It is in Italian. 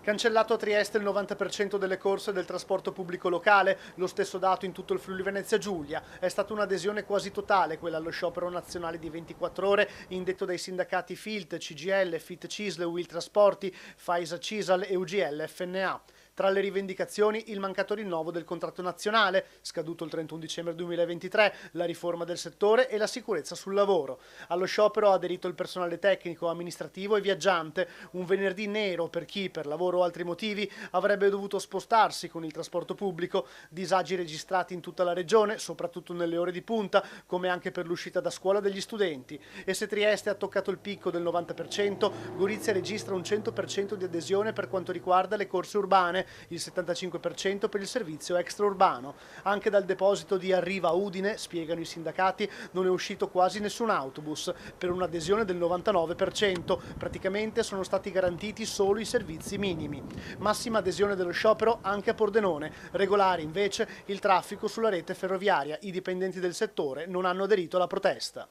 Cancellato a Trieste il 90% delle corse del trasporto pubblico locale, lo stesso dato in tutto il Friuli Venezia Giulia. È stata un'adesione quasi totale quella allo sciopero nazionale di 24 ore indetto dai sindacati FILT, CGL, FIT CISL, UIL Trasporti, FAISA CISAL e UGL FNA. Tra le rivendicazioni il mancato rinnovo del contratto nazionale, scaduto il 31 dicembre 2023, la riforma del settore e la sicurezza sul lavoro. Allo sciopero ha aderito il personale tecnico, amministrativo e viaggiante, un venerdì nero per chi, per lavoro o altri motivi, avrebbe dovuto spostarsi con il trasporto pubblico, disagi registrati in tutta la regione, soprattutto nelle ore di punta, come anche per l'uscita da scuola degli studenti. E se Trieste ha toccato il picco del 90%, Gorizia registra un 100% di adesione per quanto riguarda le corse urbane, il 75% per il servizio extraurbano. Anche dal deposito di Arriva Udine, spiegano i sindacati, non è uscito quasi nessun autobus, per un'adesione del 99%. Praticamente sono stati garantiti solo i servizi minimi. Massima adesione dello sciopero anche a Pordenone. Regolare invece il traffico sulla rete ferroviaria. I dipendenti del settore non hanno aderito alla protesta.